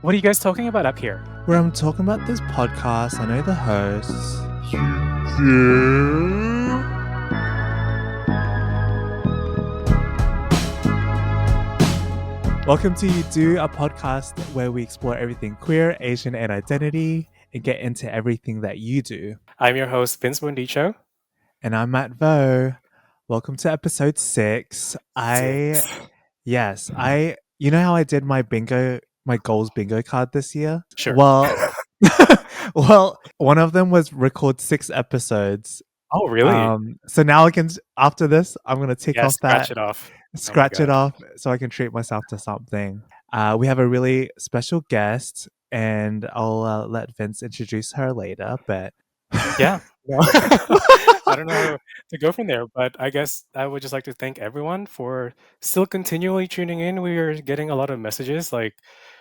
What are you guys talking about up here? Where I'm talking about this podcast. I know the hosts. Welcome to You Do, a podcast where we explore everything queer, Asian, and identity and get into everything that you do. I'm your host, Vince Buendicho. And I'm Mathew Vo. Welcome to episode 6. You know how I did my goals bingo card this year? Sure. Well, one of them was record 6 episodes. Oh, really? So now after this, I'm going to tick off Scratch it off. scratch Oh it off so I can treat myself to something. We have a really special guest, and I'll let Vince introduce her later, but yeah. I don't know how to go from there, but I guess I would just like to thank everyone for still continually tuning in. We are getting a lot of messages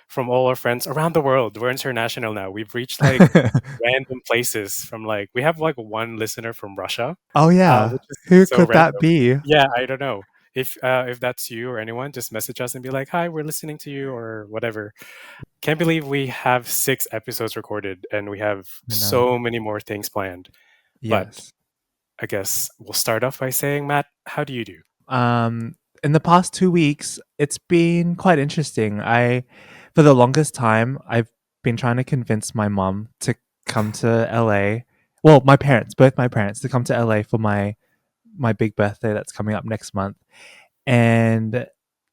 from all our friends around the world. We're international now. We've reached random places from we have one listener from Russia. Oh yeah. Which is Who so could that random. be? Yeah, I don't know. If that's you or anyone, just message us and be like, "Hi, we're listening to you," or whatever. Can't believe we have 6 episodes recorded and we have so many more things planned. But Yes. I guess we'll start off by saying, Matt, how do you do? In the past 2 weeks, it's been quite interesting. For the longest time, I've been trying to convince my mom to come to LA. Well, both my parents, to come to LA for my big birthday that's coming up next month. And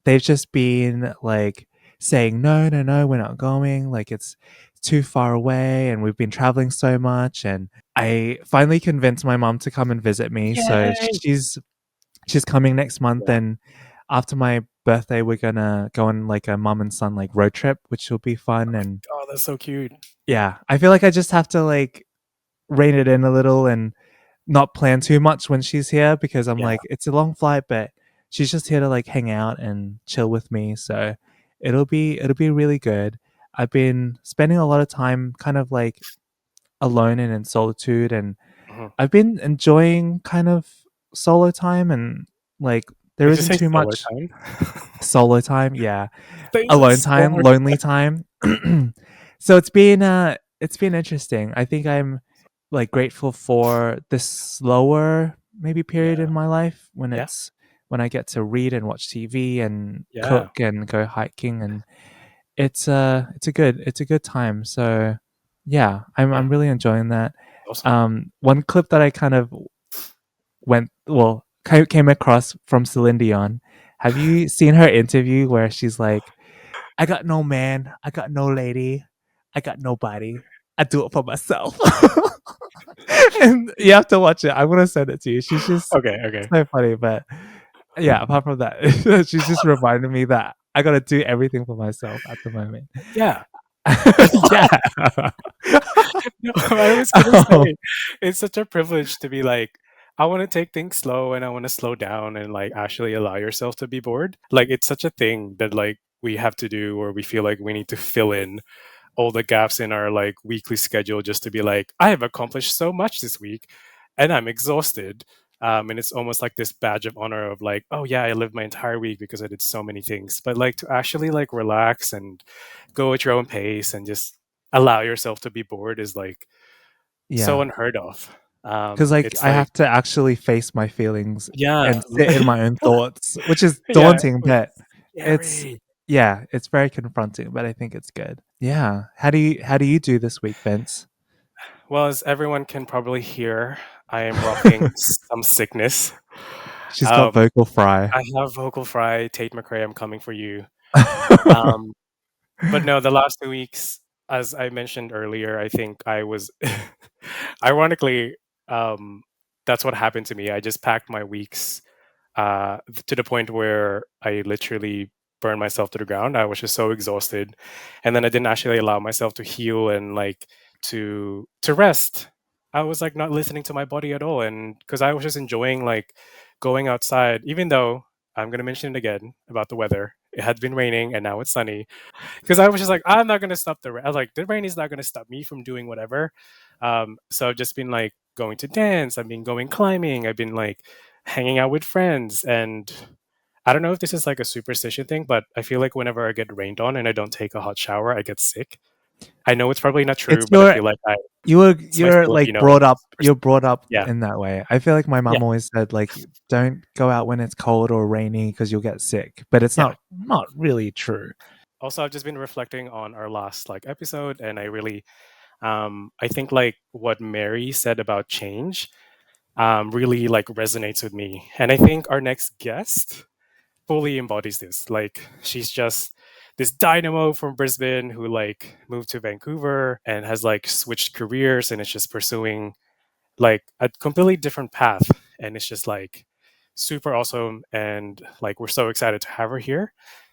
they've just been saying, no, we're not going. It's too far away, and we've been traveling so much. And I finally convinced my mom to come and visit me. Yay! So she's coming next month, Yeah. and after my birthday, we're gonna go on a mom and son road trip, which will be fun. And Oh, that's so cute. yeah, I feel like I just have to rein it in a little and not plan too much when she's here, because I'm it's a long flight, but she's just here to hang out and chill with me. So it'll be really good. I've been spending a lot of time kind of alone and in solitude, and I've been enjoying kind of solo time, and there Did you isn't say too solo much time? solo time. Yeah. Thanks Alone so time, much. lonely time. So it's been interesting. I think I'm grateful for this slower maybe period in my life when Yeah. when I get to read and watch TV and Yeah. cook and go hiking, and it's a good time. So yeah, I'm really enjoying that. Awesome. One clip that I kind of came across from Celine Dion. Have you seen her interview where she's like, I got no man, I got no lady, I got nobody. I do it for myself. And you have to watch it. I'm gonna send it to you. She's just Okay. so funny. But yeah, apart from that, she's just reminding me that I gotta do everything for myself at the moment. Yeah. Yeah. No, I was gonna Oh, say, it's such a privilege to be I want to take things slow and I want to slow down and actually allow yourself to be bored. It's such a thing that we have to do, or we feel like we need to fill in all the gaps in our weekly schedule just to be I have accomplished so much this week and I'm exhausted. And it's almost like this badge of honor of oh yeah, I lived my entire week because I did so many things. But to actually relax and go at your own pace and just allow yourself to be bored is so yeah. unheard of. Because It's I have to actually face my feelings yeah. and sit in my own thoughts, which is Yeah, daunting, which but is it's scary. it's very confronting, but I think it's good. Yeah. How do you do this week, Vince? Well, as everyone can probably hear, I am rocking some sickness. She's got Um, vocal fry. I have vocal fry, Tate McRae, I'm coming for you. Um, but no, the last 2 weeks, as I mentioned earlier, I think I was ironically, that's what happened to me. I just packed my weeks to the point where I literally burned myself to the ground. I was just so exhausted, and then I didn't actually allow myself to heal and to rest. I was not listening to my body at all, and because I was just enjoying going outside, even though I'm gonna mention it again about the weather. It had been raining and now it's sunny. Because I was just I'm not gonna stop the rain. I was the rain is not gonna stop me from doing whatever. So I've just been going to dance. I've been going climbing. I've been hanging out with friends, and I don't know if this is like a superstition thing, but I feel like whenever I get rained on and I don't take a hot shower, I get sick. I know it's probably not It's true, but I your feel like you it's my were like Filipino. you're brought up Yeah, in that way. I feel like my yeah, mom always said like don't go out when it's cold or rainy because you'll get sick. But it's yeah. not really true. Also, I've just been reflecting on our last like episode, and I really, I think like what Mary said about change, really like resonates with me. And I think our next guest fully embodies this. Like she's just this dynamo from Brisbane who like moved to Vancouver and has like switched careers and is just pursuing like a completely different path. And it's just like super awesome. And like we're so excited to have her here.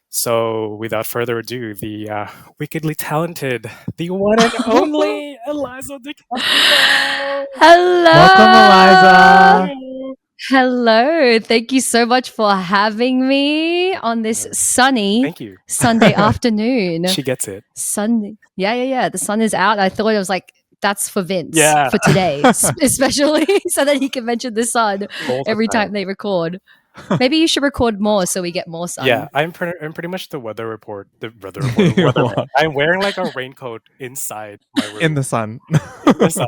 So without further ado, the wickedly talented, the one and only Eliza De Castro. Welcome, Hello. Eliza. Hello. Hello. Thank you so much for having me on this sunny Thank you. Sunday afternoon. She gets it. Sunday. Yeah. The sun is out. I thought it was like, that's for Vince Yeah. for today, especially so that he can mention the sun All the every time. time they record. Maybe you should record more so we get more sun. Yeah, I'm pretty much the weather report, weatherman. What? I'm wearing like a raincoat inside my room In the sun. in the sun.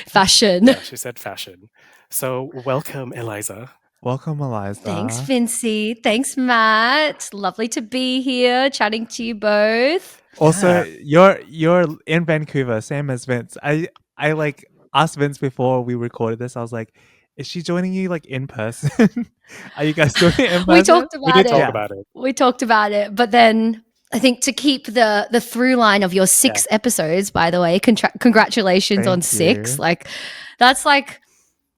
Fashion. Yeah, she said fashion. So welcome, Eliza. Welcome, Eliza. Thanks, Vincey. Thanks, Matt. Lovely to be here chatting to you both. Also, Yeah. you're in Vancouver, same as Vince. I like asked Vince before we recorded this. I was like, is she joining you like in person? Are you guys doing it in person? We talked We about did it. talk about it. We talked about it, but then I think to keep the through line of your 6 episodes, by the way, congratulations on Thank 6. you. Like that's like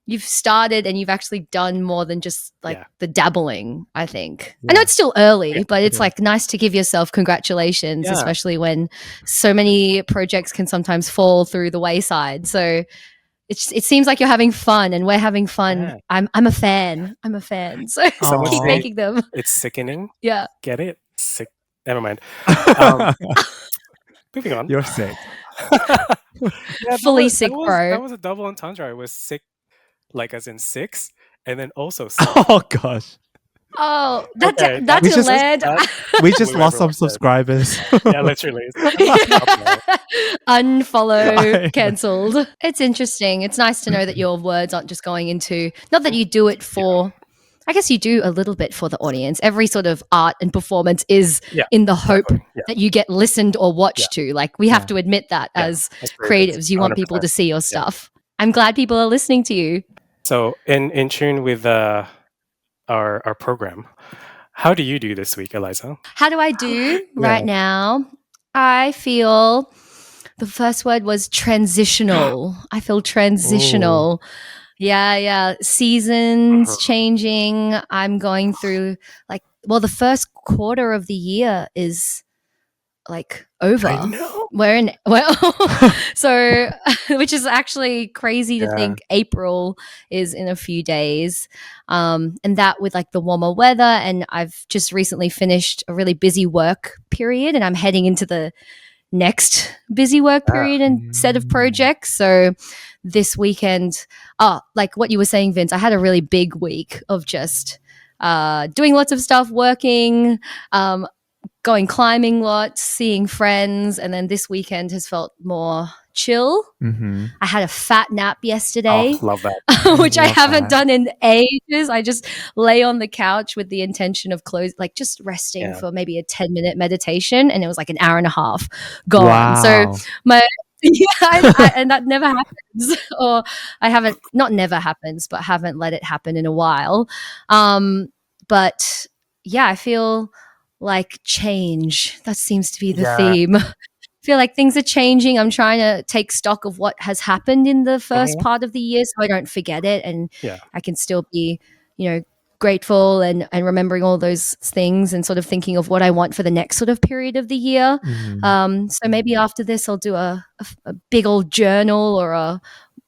you've started and you've actually done more than just like the dabbling, I think. I know Yeah. it's still early, but it's is. like nice to give yourself congratulations, Yeah. especially when so many projects can sometimes fall through the wayside. So it seems like you're having fun and we're having fun. Yeah. I'm a fan. I'm a fan. So Some would keep say making them. it's sickening. Yeah. Get it? Sick. Never mind. Moving on. You're sick. Yeah, Fully sick, that bro. was a double entendre. I was sick, like as in 6, and then also sick. Oh gosh. Oh, Okay, that's We just- led. We just We lost some everyone said. subscribers. Yeah, literally. Unfollow, cancelled. It's interesting. It's nice to know that your words aren't just going into, not that you do it for, I guess you do a little bit for the audience. Every sort of art and performance is in the hope that you get listened or watched to. Like we have to admit that as creatives, you want people 100%. to see your stuff. I'm glad people are listening to you. So in tune with our program, how do you do this week, Eliza? How do I do right now? I feel the first word was transitional. I feel transitional. Yeah. Seasons changing. I'm going through the first quarter of the year is like over. I know. So which is actually crazy to think April is in a few days. And that with like the warmer weather, and I've just recently finished a really busy work period and I'm heading into the next busy work period and set of projects. So this weekend, like what you were saying, Vince, I had a really big week of just doing lots of stuff, working, going climbing lots, seeing friends, and then this weekend has felt more chill. Mm-hmm. I had a fat nap yesterday. Oh, love that. Which I haven't done in ages. I just lay on the couch with the intention of just resting for maybe a 10-minute meditation, and it was like an hour and a half gone. Wow. So and that never happens, or I haven't, not never happens, but haven't let it happen in a while. But yeah, I feel like change. That seems to be the theme. I feel like things are changing. I'm trying to take stock of what has happened in the first part of the year so I don't forget it, and I can still be, grateful and remembering all those things and sort of thinking of what I want for the next sort of period of the year. So maybe after this I'll do a big old journal or a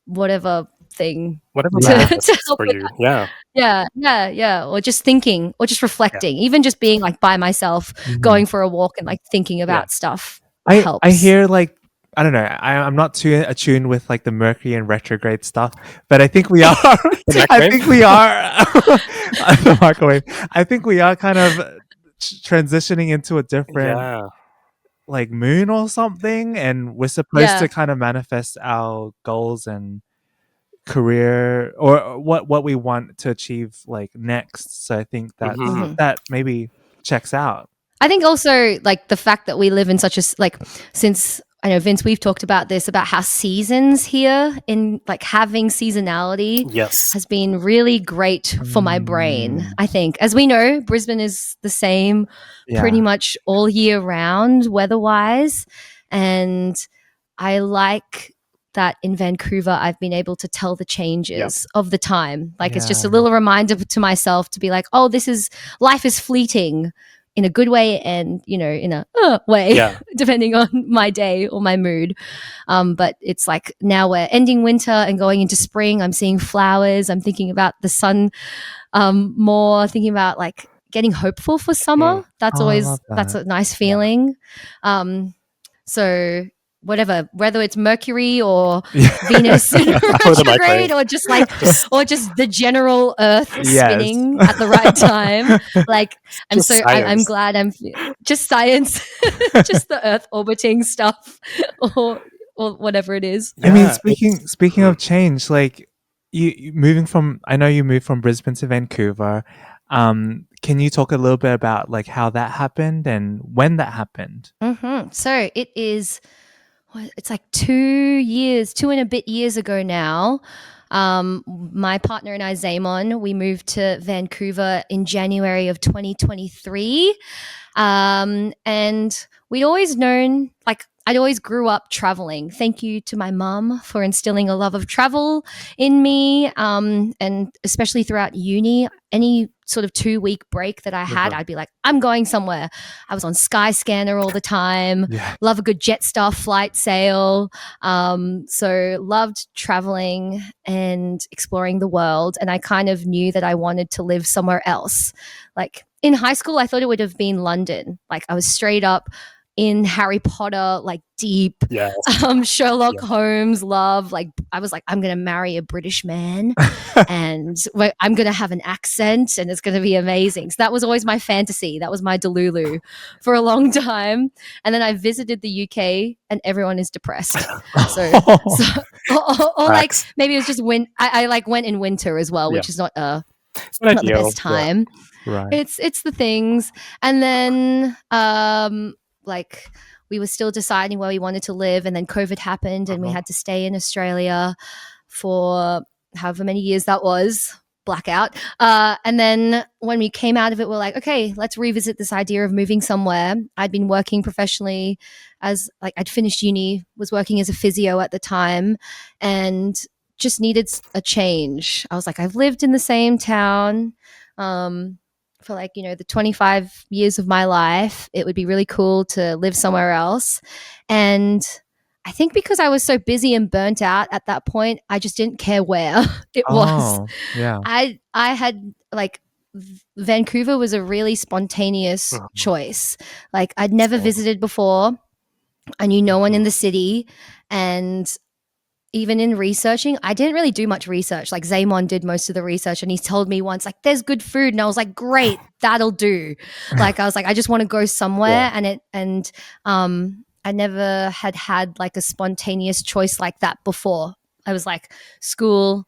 whatever thing. Whatever to help for with you. that. Yeah. Or just thinking or just reflecting, even just being like by myself, going for a walk and like thinking about stuff I helps. hear like I don't know. I'm not too attuned with like the Mercury and retrograde stuff, but I think we are. The I microwave? think we are. The microwave. I think we are kind of transitioning into a different Yeah. like moon or something, and we're supposed to kind of manifest our goals and career or what we want to achieve like next. So I think that Mhm. that maybe checks out. I think also like the fact that we live in such a like, since I know Vince, we've talked about this, about how seasons here in like having seasonality Yes. has been really great for my brain. Mm, I think, as we know, Brisbane is the same pretty yeah. much all year round weather-wise, and I like that in Vancouver I've been able to tell the changes of the time. Like it's just a Yeah. little reminder to myself to be like, oh, this is, life is fleeting in a good way and, you know, in a way, Yeah. depending on my day or my mood. But it's like now we're ending winter and going into spring. I'm seeing flowers. I'm thinking about the sun more, thinking about like getting hopeful for summer. That's Oh, I always, love that's that. a nice feeling. So whatever, whether it's Mercury or Yeah. Venus in Or the retrograde, microwave. or just like, Just or just the general Earth Yes. spinning at the right time. Like, I'm just so I'm science. glad just science, just the Earth orbiting stuff, or whatever it is. I mean, Yeah, it's speaking of change, like you moving from, I know you moved from Brisbane to Vancouver. Can you talk a little bit about like how that happened and when that happened? So it is, it's like 2 years, 2 and a bit years ago now. My partner and I, Zaymon, we moved to Vancouver in January of 2023. And we'd always known, like, I'd always grew up traveling. Thank you to my mum for instilling a love of travel in me. And especially throughout uni, any sort of 2 week break that I had, I'd be like, I'm going somewhere. I was on Skyscanner all the time. Yeah. Love a good Jetstar flight sail. So loved traveling and exploring the world. And I kind of knew that I wanted to live somewhere else. Like in high school, I thought it would have been London. Like I was straight up in Harry Potter, like deep, yes. Sherlock Yeah. Holmes love. Like I was like, I'm going to marry a British man and I'm going to have an accent and it's going to be amazing. So that was always my fantasy. That was my Delulu for a long time. And then I visited the UK and everyone is depressed. So or like Facts. maybe it was just when I like went in winter as well, which is not It's not the ideal. best time. Right. It's the things. And then like we were still deciding where we wanted to live, and then COVID happened and we had to stay in Australia for however many years that was, blackout. And then when we came out of it, we're like, okay, let's revisit this idea of moving somewhere. I'd been working professionally as like I'd finished uni, was working as a physio at the time, and just needed a change. I was like, I've lived in the same town for like, you know, the 25 years of my life. It would be really cool to live somewhere else. And I think because I was so busy and burnt out at that point, I just didn't care where it was. Oh, yeah. I had like Vancouver was a really spontaneous choice. Like I'd never visited before. I knew no one in the city, and even in researching, I didn't really do much research. Like Zaymon did most of the research, and he told me once, like, there's good food. And I was like, great, that'll do. Like, I was like, I just want to go somewhere. And I never had like a spontaneous choice like that before. I was like, school,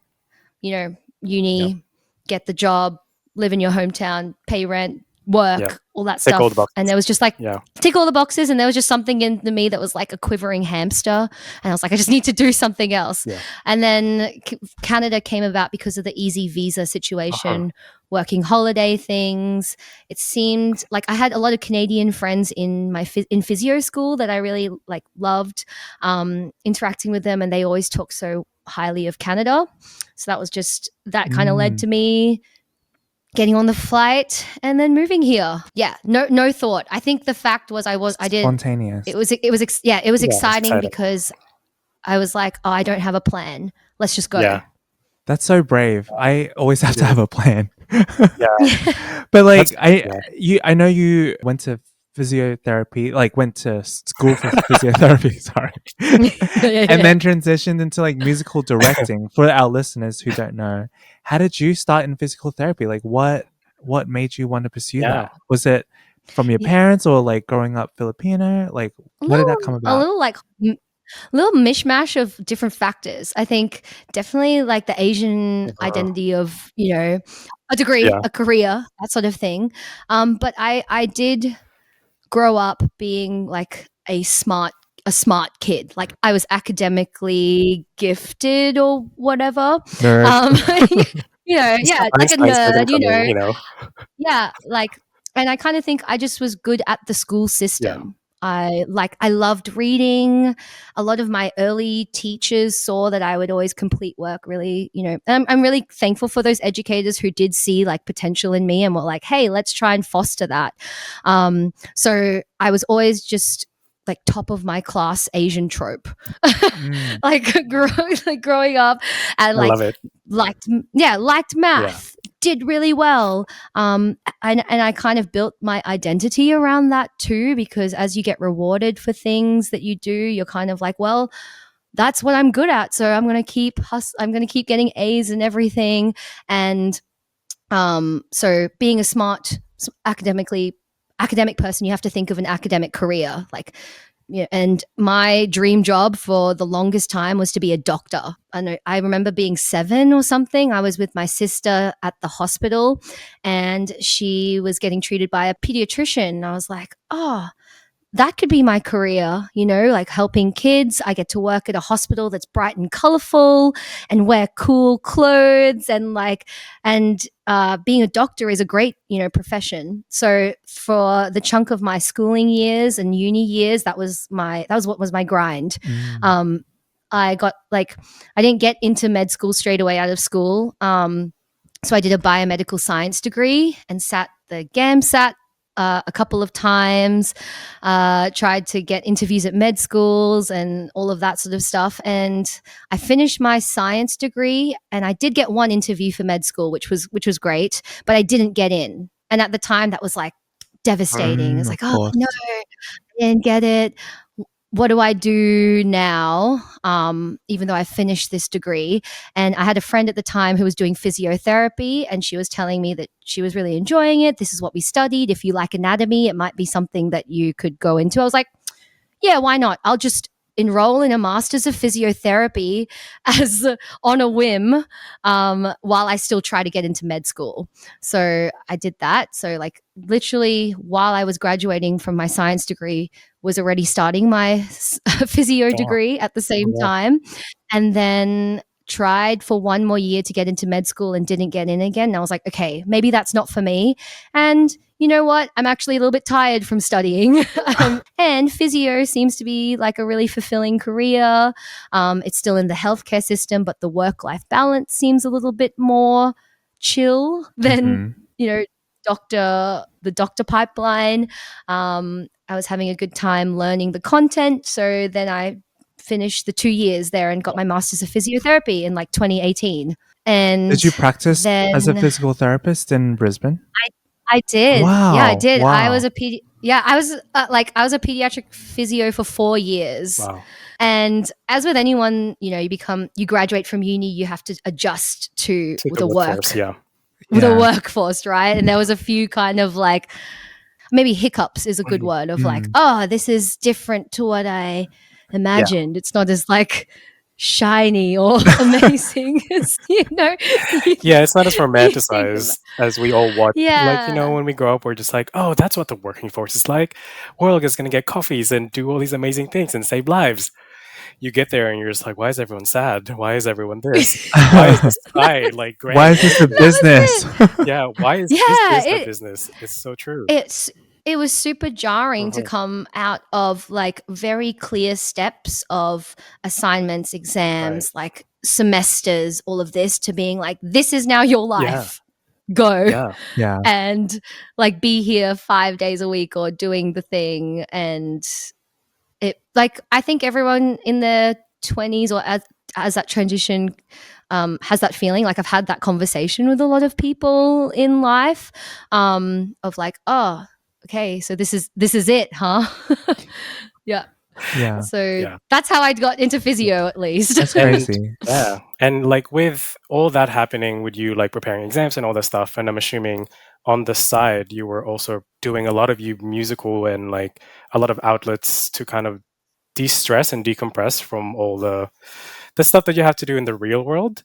you know, uni, get the job, live in your hometown, pay rent, work, all that Tick all the stuff. boxes. And there was just like, tick all the boxes. And there was just something in me that was like a quivering hamster. And I was like, I just need to do something else. And then Canada came about because of the easy visa situation, working holiday things. It seemed like I had a lot of Canadian friends in my in physio school that I really like loved interacting with them. And they always talk so highly of Canada. So that was just, that kind of led to me getting on the flight and then moving here. Yeah, no thought. I think the fact was I did spontaneous. It was exciting because I was like, oh, I don't have a plan. Let's just go. Yeah. That's so brave. I always have to have a plan. Yeah. But like I know you went to physiotherapy, like went to school for physiotherapy, sorry. Yeah. And then transitioned into like musical directing. For our listeners who don't know, how did you start in physical therapy? Like what made you want to pursue Yeah. that? Was it from your Yeah. parents or like growing up Filipino? Like what did that come a about? little like little mishmash of different factors. I think definitely like the Asian identity of, you know, a degree, Yeah. a career, that sort of thing. But I did grow up being like a smart kid. Like I was academically gifted or whatever. Nerd. You know, It's got yeah, like a Einstein's nerd, you coming, know. you know. Yeah, like, and I kind of think I just was good at the school system. I loved reading. A lot of my early teachers saw that I would always complete work really, you know. And I'm really thankful for those educators who did see like potential in me and were like, "Hey, let's try and foster that." So I was always just like top of my class Asian trope, Mm. like, growing up, and I like love it. liked math, did really well, and I kind of built my identity around that too, because as you get rewarded for things that you do, you're kind of like, well, that's what I'm good at, so I'm going to keep getting A's and everything. And so being a smart academic person, you have to think of an academic career, like, yeah. And my dream job for the longest time was to be a doctor. I remember being 7 or something. I was with my sister at the hospital and she was getting treated by a pediatrician. I was like, oh, that could be my career, you know, like helping kids. I get to work at a hospital that's bright and colorful and wear cool clothes, and being a doctor is a great, you know, profession. So for the chunk of my schooling years and uni years, that was what was my grind. Mm. I didn't get into med school straight away out of school. So I did a biomedical science degree and sat the GAMSAT a couple of times, tried to get interviews at med schools and all of that sort of stuff. And I finished my science degree, and I did get one interview for med school, which was great, but I didn't get in. And at the time, that was like devastating. It's Of like, oh course. no, I didn't get it. What do I do now? Even though I finished this degree. And I had a friend at the time who was doing physiotherapy, and she was telling me that she was really enjoying it. This is what we studied. If you like anatomy, it might be something that you could go into. I was like, yeah, why not? I'll just enroll in a master's of physiotherapy as on a whim, while I still try to get into med school. So I did that. So like literally while I was graduating from my science degree, was already starting my physio degree at the same time, and then tried for one more year to get into med school and didn't get in again. And I was like, okay, maybe that's not for me. And you know what? I'm actually a little bit tired from studying. And physio seems to be like a really fulfilling career. It's still in the healthcare system, but the work-life balance seems a little bit more chill than, you know, the doctor pipeline. I was having a good time learning the content. So then I finished the 2 years there and got my master's of physiotherapy in like 2018. And did you practice then as a physical therapist in Brisbane? I did. Wow. Yeah, I did. Wow. I was a pediatric physio for 4 years. Wow. And as with anyone, you know, you graduate from uni, you have to adjust to the workforce, the workforce, right? And there was a few kind of like maybe hiccups is a good word of like, oh, this is different to what I imagined. It's not as like shiny or amazing as, you know. Yeah, it's not as romanticized as we all want. Like, you know, Yeah. when we grow up, we're just like, oh, that's what the working force is like. We're all just going to get coffees and do all these amazing things and save lives. You get there and you're just like, why is everyone sad? Why is everyone this? Why is the sky like gray? Why is this a business? Yeah, why is this a business? It's so true. It was super jarring to come out of like very clear steps of assignments, exams, like semesters, all of this, to being like, this is now your life. Go. Yeah. And like be here 5 days a week or doing the thing. And it, like, I think everyone in their 20s or as that transition has that feeling. Like I've had that conversation with a lot of people in life, of like, oh, okay, so this is it, huh? Yeah. Yeah. So that's how I got into physio, at least. That's crazy. Yeah. And like with all that happening, with you like preparing exams and all that stuff, and I'm assuming on the side you were also doing a lot of musical and like a lot of outlets to kind of de-stress and decompress from all the stuff that you have to do in the real world.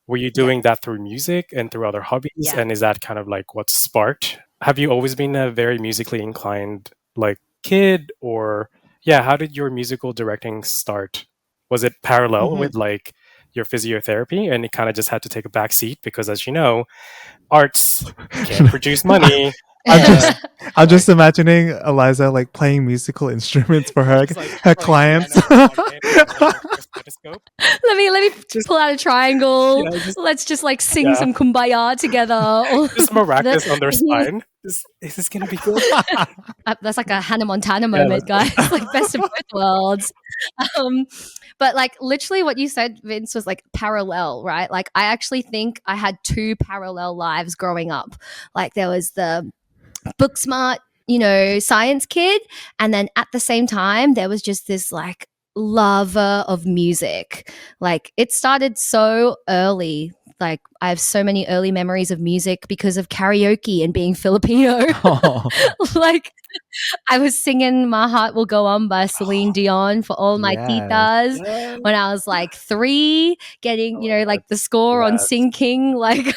Were you doing that through music and through other hobbies? Yeah. And is that kind of like what sparked? Have you always been a very musically inclined like kid, or how did your musical directing start? Was it parallel with like your physiotherapy and it kind of just had to take a back seat because, as you know, arts can't produce money? I'm just imagining Eliza like playing musical instruments for her clients. Let me pull out a triangle. Let's just like sing some kumbaya together. Just maracas on their spine. Is this gonna be good? That's like a Hannah Montana moment, guys. Like best of both worlds. But like literally what you said, Vince, was like parallel, right? Like I actually think I had two parallel lives growing up. Like there was the book smart, science kid, and then at the same time there was just this like lover of music. Like it started so early. Like I have so many early memories of music because of karaoke and being Filipino. Like I was singing My Heart Will Go On by Celine Dion for all my titas when I was like 3, getting, like the score on Sing King, like,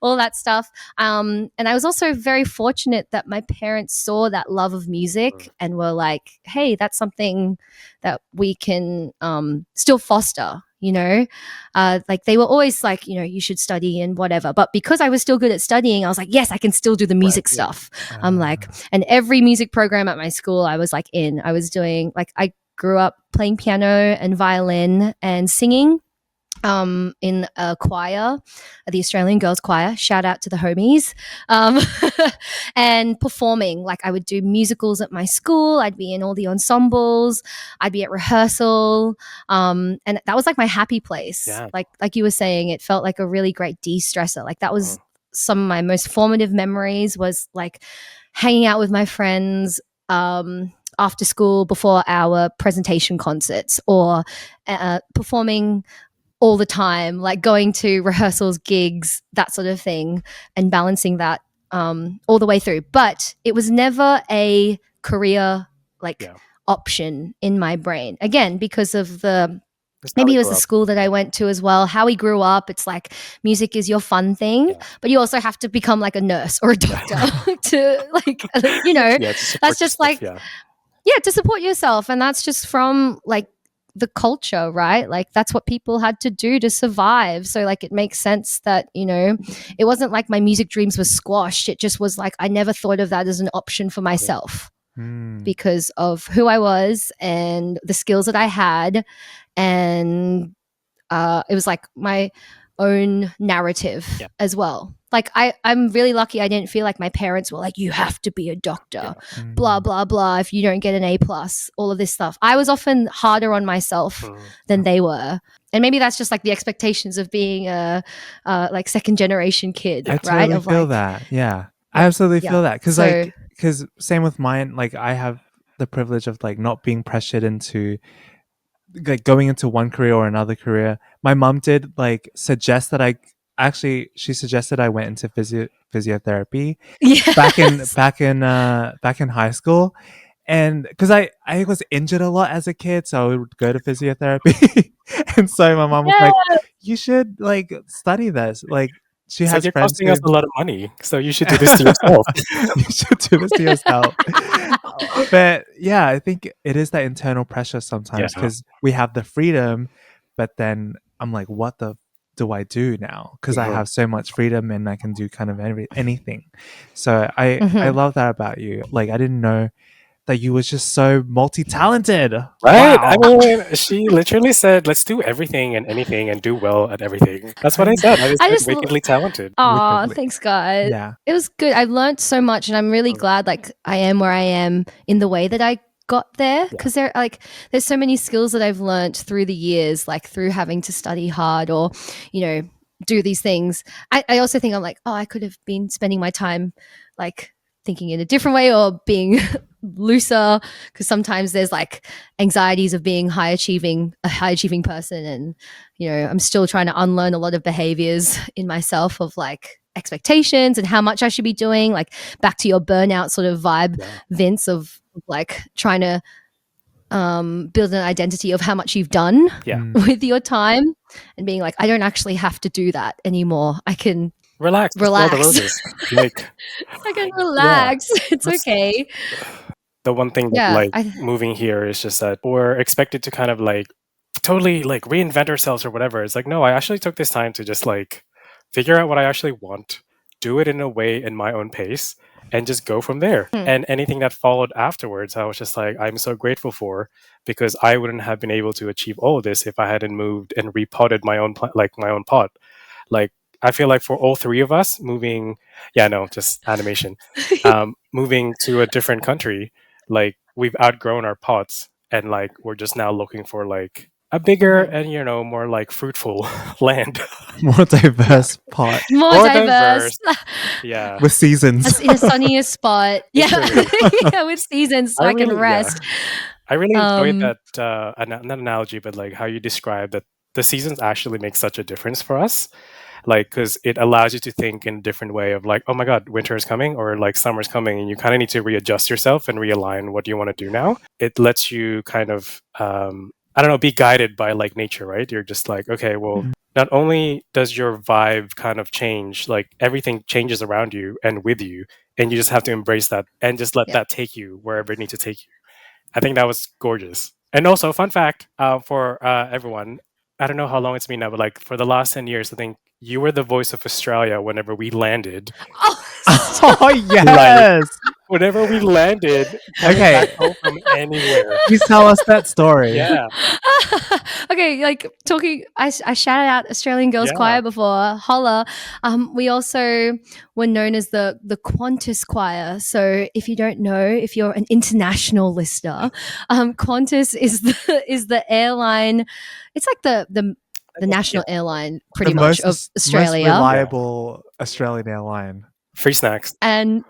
all that stuff. And I was also very fortunate that my parents saw that love of music and were like, hey, that's something that we can still foster. Like they were always like, you should study and whatever. But because I was still good at studying, I was like, yes, I can still do the music stuff. I'm like, and every music program at my school, I was like I was doing, like, I grew up playing piano and violin and singing in a choir, the Australian Girls Choir, shout out to the homies, and performing. Like I would do musicals at my school. I'd be in all the ensembles. I'd be at rehearsal. And that was like my happy place. Yeah. Like you were saying, it felt like a really great de-stressor. Like that was some of my most formative memories, was like hanging out with my friends after school before our presentation concerts, or performing all the time, like going to rehearsals, gigs, that sort of thing, and balancing that all the way through. But it was never a career option in my brain. Again, because of maybe it was the school that I went to as well, how we grew up. It's like music is your fun thing, but you also have to become like a nurse or a doctor to like, that's just like, to support yourself. And that's just from like the culture, right? Like that's what people had to do to survive. So like it makes sense that, it wasn't like my music dreams were squashed. It just was like I never thought of that as an option for myself because of who I was and the skills that I had. And it was like my own narrative as well. Like I'm really lucky I didn't feel like my parents were like, you have to be a doctor, blah, blah, blah, if you don't get an A+, all of this stuff. I was often harder on myself than they were. And maybe that's just like the expectations of being a like second generation kid, I right? Totally feel that. Yeah. I absolutely feel that. Because same with mine, like I have the privilege of like not being pressured into like going into one career or another career. My mom did like suggest that she suggested I went into physiotherapy back in high school, and because I was injured a lot as a kid, so I would go to physiotherapy. And so my mom was like, you should like study this. Like she has you're friends costing us a lot of money, so you should do this to yourself. You should do this to yourself. But yeah, I think it is that internal pressure sometimes because we have the freedom, but then I'm like, what do I do now? Because I have so much freedom and I can do kind of anything. So I love that about you. Like I didn't know that you was just so multi-talented. Right? Wow. I mean, she literally said, let's do everything and anything and do well at everything. That's what I said. I was wickedly talented. Oh, thanks, guys. Yeah. It was good. I've learned so much, and I'm really glad like I am where I am in the way that I got there, because there's so many skills that I've learned through the years, like through having to study hard or, do these things. I also think I'm like, I could have been spending my time like thinking in a different way or being looser, because sometimes there's like anxieties of being a high achieving person, and I'm still trying to unlearn a lot of behaviors in myself of like expectations and how much I should be doing, like back to your burnout sort of vibe, Vince, of like trying to build an identity of how much you've done with your time, and being like, I don't actually have to do that anymore. I can relax. Relax. All the roses. Like, I can relax. It's okay. The one thing that moving here is just that we're expected to kind of like totally like reinvent ourselves or whatever. It's like, no, I actually took this time to just like figure out what I actually want, do it in a way in my own pace, and just go from there. And anything that followed afterwards, I was just like, I'm so grateful for, because I wouldn't have been able to achieve all of this if I hadn't moved and repotted my own my own pot. Like, I feel like for all three of us moving, just animation, moving to a different country, like we've outgrown our pots, and like we're just now looking for like a bigger and more like fruitful land, more diverse pot, more diverse. With seasons, in a sunnier spot, with seasons, so I can rest. I really enjoyed that not analogy, but like how you describe that the seasons actually make such a difference for us. Like, because it allows you to think in a different way of like, oh my god, winter is coming, or like summer's coming, and you kind of need to readjust yourself and realign what you want to do now. It lets you kind of be guided by like nature, right? You're just like, okay, well, not only does your vibe kind of change, like everything changes around you and with you, and you just have to embrace that and just let that take you wherever it needs to take you. I think that was gorgeous. And also, fun fact for everyone, I don't know how long it's been now, but like for the last 10 years, I think you were the voice of Australia whenever we landed. Oh yes! Like, whenever we landed, back home from anywhere. Please tell us that story. Yeah. Okay, like talking, I shouted out Australian Girls Choir before. Holla. We also were known as the Qantas Choir. So if you don't know, if you're an international listener, Qantas is the airline. It's like the national airline, pretty much, of Australia. Most reliable Australian airline. Free snacks. And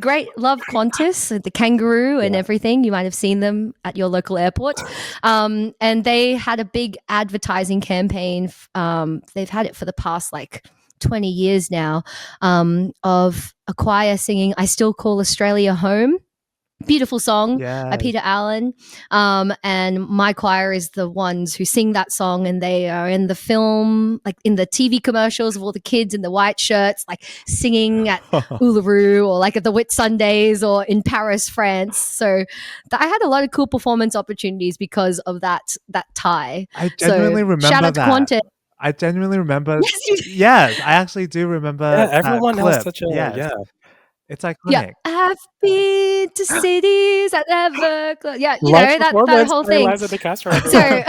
great. Love Qantas, the kangaroo and everything. You might have seen them at your local airport. And they had a big advertising campaign. They've had it for the past like 20 years now, of a choir singing I Still Call Australia Home. Beautiful song by Peter Allen. And my choir is the ones who sing that song, and they are in the film, like in the TV commercials of all the kids in the white shirts, like singing at Uluru or like at the Whitsundays or in Paris, France. So I had a lot of cool performance opportunities because of that tie. I genuinely remember shout out that. To Qantas. I genuinely remember. Yes, I actually do remember. Everyone has such a It's iconic. Yeah, I've been to cities I never. Yeah, that whole thing. Eliza De Castro. So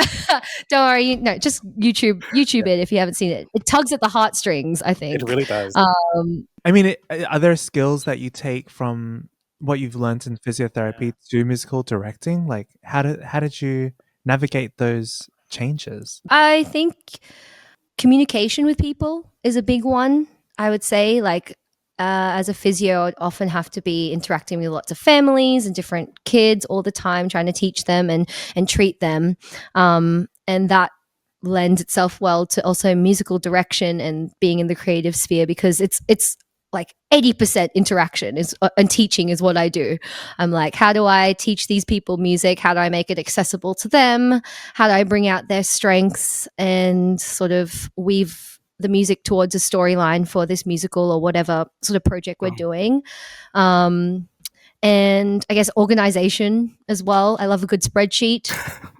don't worry, just YouTube it if you haven't seen it. It tugs at the heartstrings, I think. It really does. I mean, are there skills that you take from what you've learned in physiotherapy to musical directing? Like, how did you navigate those changes? I think communication with people is a big one. I would say, like, as a physio, I'd often have to be interacting with lots of families and different kids all the time, trying to teach them and treat them. And that lends itself well to also musical direction and being in the creative sphere, because it's like 80% interaction and teaching is what I do. I'm like, how do I teach these people music? How do I make it accessible to them? How do I bring out their strengths and sort of weave the music towards a storyline for this musical or whatever sort of project we're doing. And I guess organization as well. I love a good spreadsheet.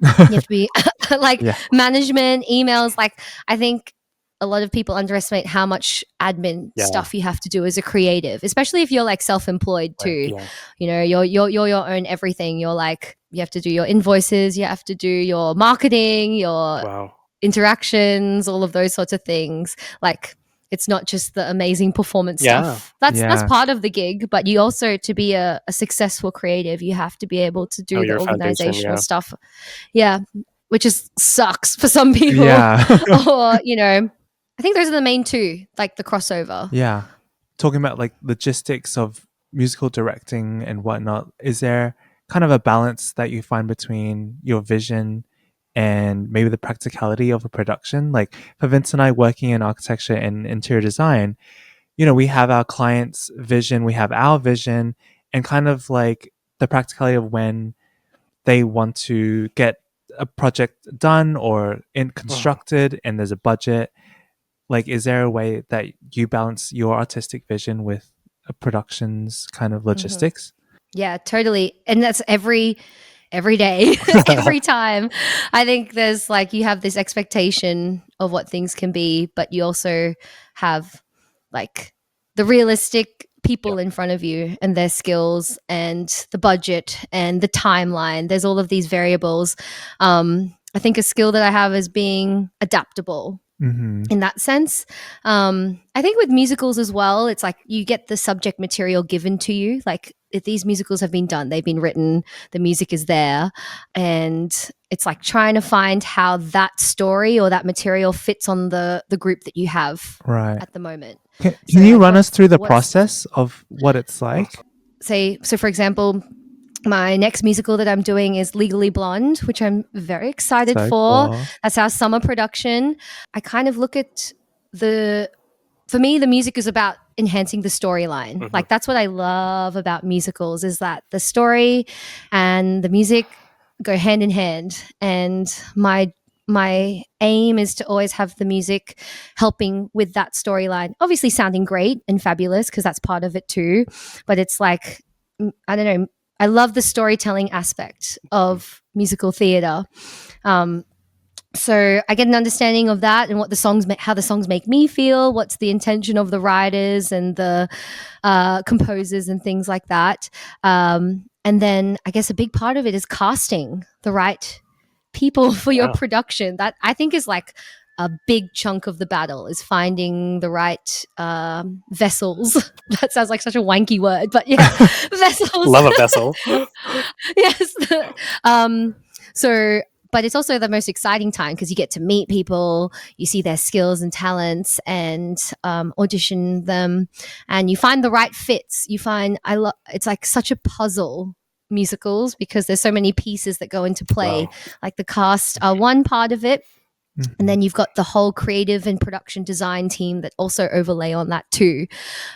You have to be like management, emails. Like, I think a lot of people underestimate how much admin stuff you have to do as a creative, especially if you're like self-employed too. Right, you're your own everything. You're like, you have to do your invoices, you have to do your marketing, your interactions, all of those sorts of things. Like, it's not just the amazing performance stuff. That's part of the gig, but you also, to be a successful creative, you have to be able to do the organizational stuff. Yeah, which sucks for some people. Yeah. Or, I think those are the main two, like the crossover. Yeah. Talking about like logistics of musical directing and whatnot, is there kind of a balance that you find between your vision and maybe the practicality of a production? Like for Vince and I working in architecture and interior design, we have our client's vision, we have our vision, and kind of like the practicality of when they want to get a project done or constructed and there's a budget. Like, is there a way that you balance your artistic vision with a production's kind of logistics? Yeah, totally. And that's every day, every time. I think there's like, you have this expectation of what things can be, but you also have like the realistic people in front of you and their skills and the budget and the timeline. There's all of these variables. I think a skill that I have is being adaptable. In that sense. I think with musicals as well, it's like you get the subject material given to you. Like if these musicals have been done, they've been written, the music is there. And it's like trying to find how that story or that material fits on the group that you have at the moment. Can you run us through the process of what it's like? So for example, my next musical that I'm doing is Legally Blonde, which I'm very excited for. Cool. That's our summer production. I kind of look at for me, the music is about enhancing the storyline. Like that's what I love about musicals, is that the story and the music go hand in hand. And my aim is to always have the music helping with that storyline. Obviously sounding great and fabulous, because that's part of it too. But it's like, I don't know, I love the storytelling aspect of musical theatre. So I get an understanding of that and what how the songs make me feel, what's the intention of the writers and the composers and things like that. And then I guess a big part of it is casting the right people for your production. That I think is like a big chunk of the battle, is finding the right vessels. That sounds like such a wanky word, but yeah, vessels. Love a vessel. Yes. But it's also the most exciting time because you get to meet people, you see their skills and talents, and audition them, and you find the right fits. You find it's like such a puzzle, musicals, because there's so many pieces that go into play. Wow. Like the cast are one part of it. And then you've got the whole creative and production design team that also overlay on that too.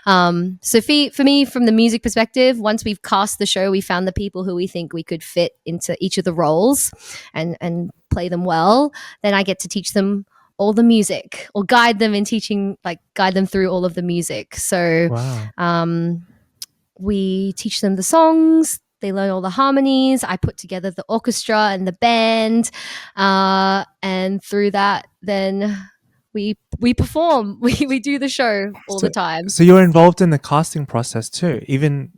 So for me, from the music perspective, once we've cast the show, we found the people who we think we could fit into each of the roles and play them well. Then I get to teach them all the music, or guide them through all of the music. So we teach them the songs. They learn all the harmonies. I put together the orchestra and the band. And through that, then we perform. We do the show all the time. So you're involved in the casting process too, even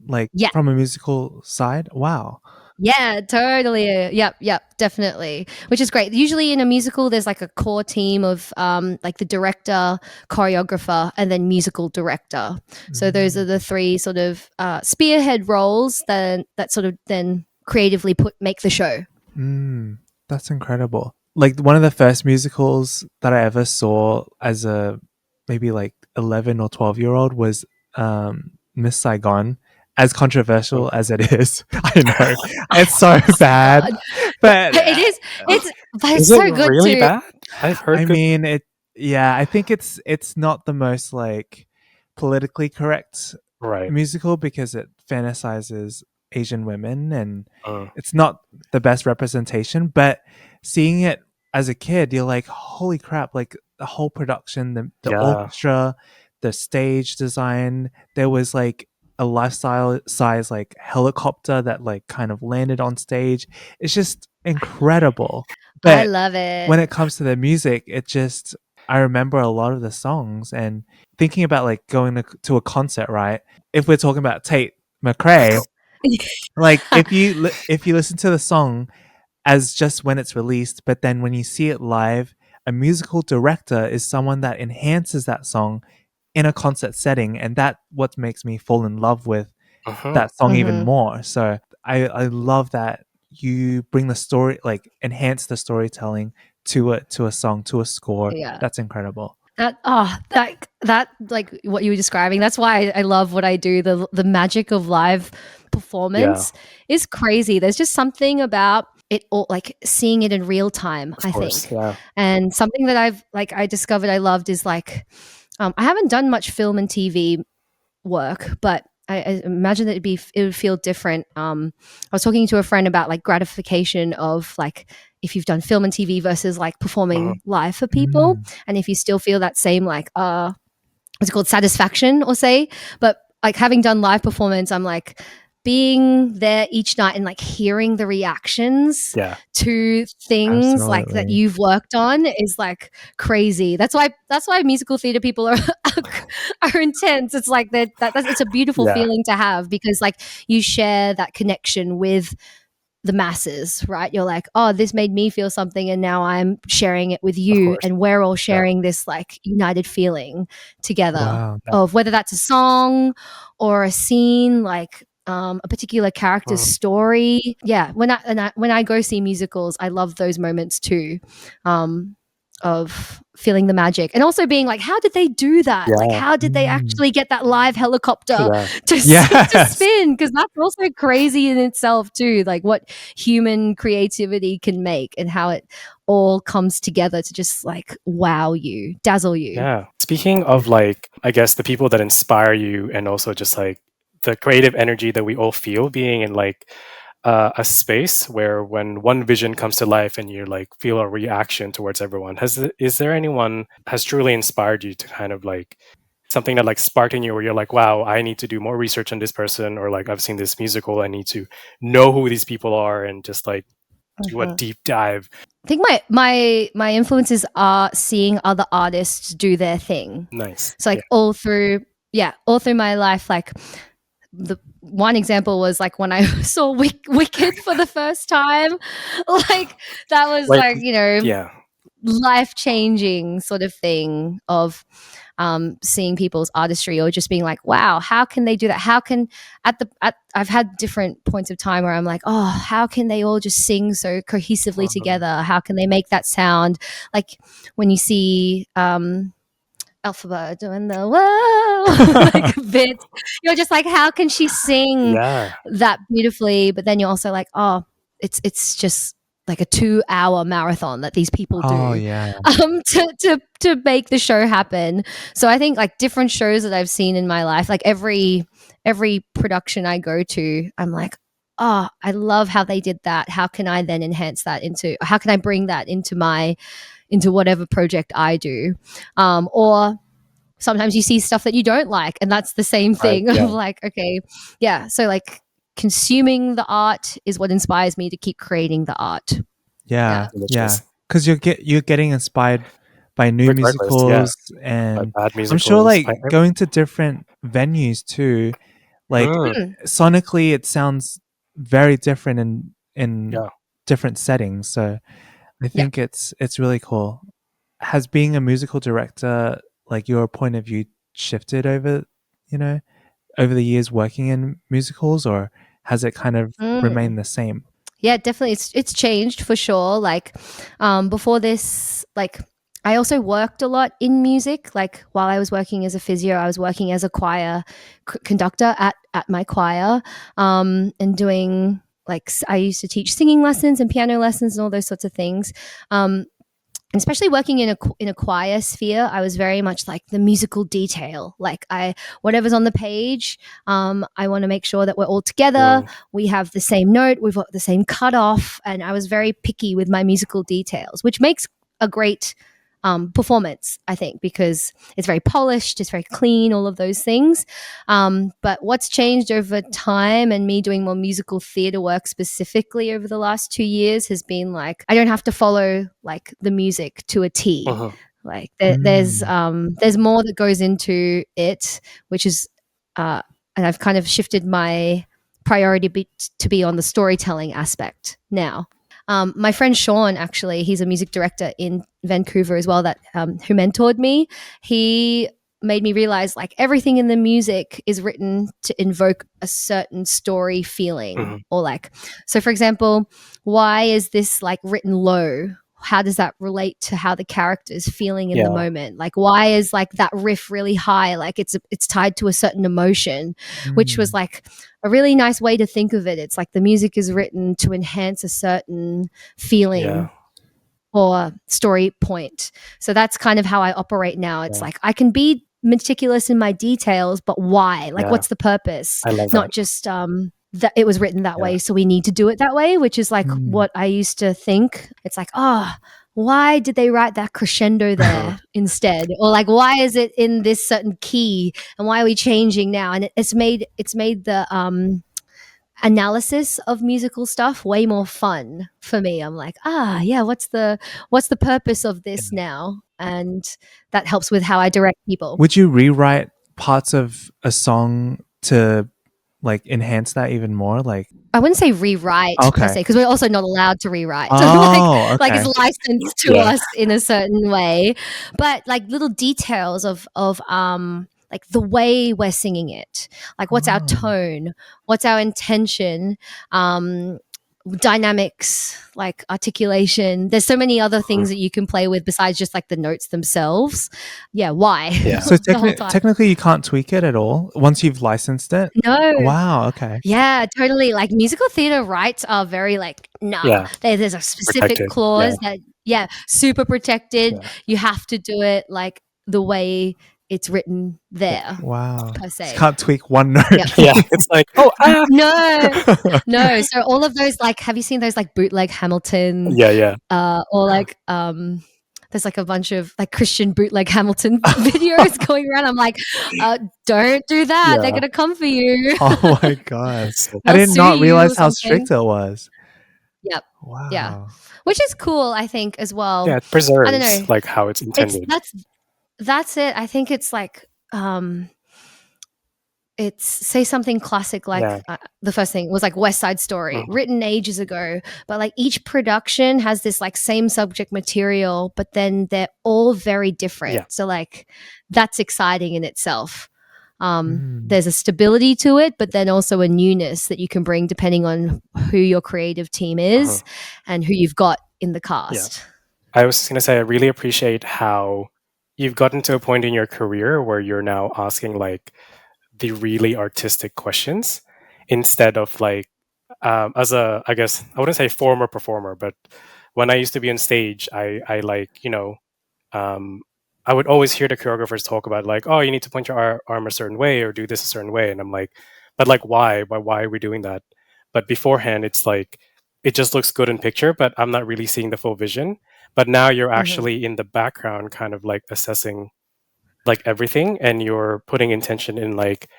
from a musical side? Wow. Yeah, totally. Yep, definitely. Which is great. Usually in a musical, there's like a core team of like the director, choreographer, and then musical director. So those are the three sort of spearhead roles that sort of then creatively make the show. That's incredible. Like one of the first musicals that I ever saw as a maybe like 11 or 12-year-old was Miss Saigon. As controversial as it is, I know it's so bad, but it is. It's so good really too. Bad? I've heard. I think it's not the most like politically correct musical, because it fantasizes Asian women and it's not the best representation. But seeing it as a kid, you're like, holy crap! Like the whole production, the orchestra, the stage design. There was like a lifestyle size like helicopter that like kind of landed on stage. It's just incredible. But I love it. When it comes to the music, I remember a lot of the songs, and thinking about like going to a concert, right? If we're talking about Tate McRae, like if you listen to the song as just when it's released, but then when you see it live, a musical director is someone that enhances that song in a concert setting, and that what makes me fall in love with that song even more. So I love that you bring the story, like enhance the storytelling to a song, to a score. That's incredible. That like what you were describing. That's why I love what I do. The magic of live Yeah, performance is crazy. There's just something about it all, like seeing it in real time, of I course. think. Yeah. And something that I discovered I loved is like I haven't done much film and TV work, but I imagine that it would feel different. I was talking to a friend about like gratification of like if you've done film and TV versus like Mhm. performing live for people, Mm. and if you still feel that same like what's it called, satisfaction or say, but like having done live performance, I'm like being there each night and like hearing the reactions Yeah. to things like that Absolutely. you've worked on is like crazy. That's why musical theater people are are intense. It's like that's it's a beautiful Yeah. feeling to have because like you share that connection with the masses, right? You're like, oh, this made me feel something, and now I'm sharing it with Of you, course. and we're all Yeah. sharing this like united feeling together Wow. Yeah. of whether that's a song or a scene, like a particular character's Mhm. story. Yeah, when I go see musicals, I love those moments too. Of feeling the magic and also being like, how did they do that? Like, Yeah. how did they Mm. actually get that live helicopter Yeah. to Yes. spin? Because that's also crazy in itself too. Like what human creativity can make and how it all comes together to just like wow you, dazzle you. Yeah. Speaking of like, I guess the people that inspire you and also just like the creative energy that we all feel being in like a space where when one vision comes to life and you like feel a reaction towards everyone, is there anyone has truly inspired you to kind of like something that like sparked in you where you're like, wow, I need to do more research on this person, or like I've seen this musical, I need to know who these people are and just like do a Mhm. deep dive. I think my influences are seeing other artists do their thing. Nice. So Yeah. like all through my life, like the one example was like when I saw Wicked for the first time. Like that was Like, like, you know, yeah. life changing sort of thing of seeing people's artistry or just being like, wow, how can they do that? How can I've had different points of time where I'm like, oh, how can they all just sing so cohesively Mhm. together? How can they make that sound? Like when you see Alphabet doing the whoa like bit, you're just like, how can she sing Yeah. that beautifully? But then you're also like, oh, it's just like a 2-hour marathon that these people Oh do yeah. to make the show happen. So I think like different shows that I've seen in my life, like every production I go to, I'm like, oh, I love how they did that. How can I then enhance that into? How can I bring that into whatever project I do? Or sometimes you see stuff that you don't like, and that's the same Right. thing Yeah. of like, okay, yeah. So like consuming the art is what inspires me to keep creating the art. Yeah. Yeah. Yeah. Delicious. Because you're getting inspired by new Regardless, yeah. musicals, By and bad I'm sure musicals, by like going to different venues too. Like Mm, Mm, sonically, it sounds very different in yeah. different settings. So I yeah. think it's really cool. Has being a musical director, like your point of view, shifted over, you know, over the years working in musicals, or has it kind of Mm. remained the same? Yeah, definitely. It's changed for sure. Like before this, like I also worked a lot in music. Like while I was working as a physio, I was working as a choir conductor at my choir, and doing like I used to teach singing lessons and piano lessons and all those sorts of things. Um, and especially working in a choir sphere, I was very much like the musical detail. Like I, whatever's on the page, I want to make sure that we're all together. Mm, We have the same note, we've got the same cutoff, and I was very picky with my musical details, which makes a great performance, I think, because it's very polished, it's very clean, all of those things. But what's changed over time and me doing more musical theater work specifically over the last 2 years has been like, I don't have to follow like the music to a T. mhm. Like Mm. there's more that goes into it, which is, and I've kind of shifted my priority to be on the storytelling aspect now. My friend Sean, actually, he's a music director in Vancouver as well, that who mentored me. He made me realize like everything in the music is written to invoke a certain story feeling, Mhm. or like, so for example, why is this like written low? how does that relate to how the character is feeling in the moment? Like, why is like that riff really high? Like it's tied to a certain emotion, which was like a really nice way to think of it. It's like the music is written to enhance a certain feeling or story point. So that's kind of how I operate now. It's like I can be meticulous in my details, but why? Like, what's the purpose? I love Not that. just that it was written that way, so we need to do it that way, which is like what I used to think. It's like, oh, why did they write that crescendo there instead? Or like, why is it in this certain key? And why are we changing now? And it's made the analysis of musical stuff way more fun for me. I'm like, what's the purpose of this now? And that helps with how I direct people. Would you rewrite parts of a song to like enhance that even more? Like, I wouldn't say rewrite per se, because we're also not allowed to rewrite. Oh, like okay. it's licensed to us in a certain way. But like little details of like the way we're singing it, like what's our tone, what's our intention, dynamics, like articulation. There's so many other things that you can play with besides just like the notes themselves. Why? So The whole time. technically you can't tweak it at all once you've licensed it? No. Wow, okay. Yeah, totally. Like musical theater rights are very like, there's a specific Protected. clause that, super protected. You have to do it like the way it's written there. Wow. Per se. You can't tweak one note. It's like, No. So all of those, like, have you seen those like bootleg Hamilton? Or like there's like a bunch of like Christian bootleg Hamilton videos going around. I'm like, don't do that. They're gonna come for you. Oh my god. I did not realize how strict it was. Yep. Wow. Yeah. Which is cool, I think, as well. Yeah, it preserves I don't know. like how it's intended. That's it. I think it's like it's say something classic like the first thing was like West Side Story, written ages ago, but like each production has this like same subject material, but then they're all very different. So like that's exciting in itself. There's a stability to it, but then also a newness that you can bring depending on who your creative team is and who you've got in the cast. I was going to say, I really appreciate how you've gotten to a point in your career where you're now asking like the really artistic questions instead of like, as a, I guess, I wouldn't say former performer, but when I used to be on stage, I like, I would always hear the choreographers talk about like, oh, you need to point your arm a certain way or do this a certain way. And I'm like, but like, why are we doing that? But beforehand, it's like, it just looks good in picture, but I'm not really seeing the full vision. But now you're actually in the background kind of like assessing like everything, and you're putting intention in like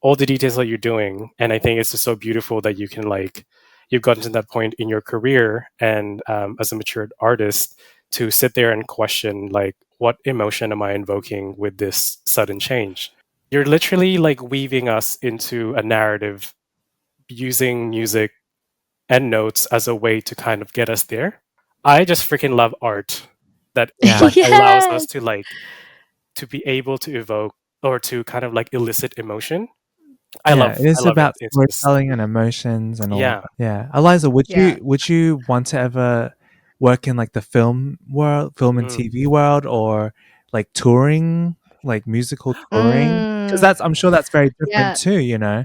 all the details that you're doing. And I think it's just so beautiful that you can like, you've gotten to that point in your career and as a matured artist to sit there and question like, what emotion am I invoking with this sudden change? You're literally like weaving us into a narrative using music and notes as a way to kind of get us there. I just freaking love art that like allows us to like to be able to evoke or to kind of like elicit emotion. I love about it. storytelling and emotions and all that. Yeah. Eliza, would you want to ever work in like the film world, film and TV world, or like touring, like musical touring? Because I'm sure that's very different too, you know?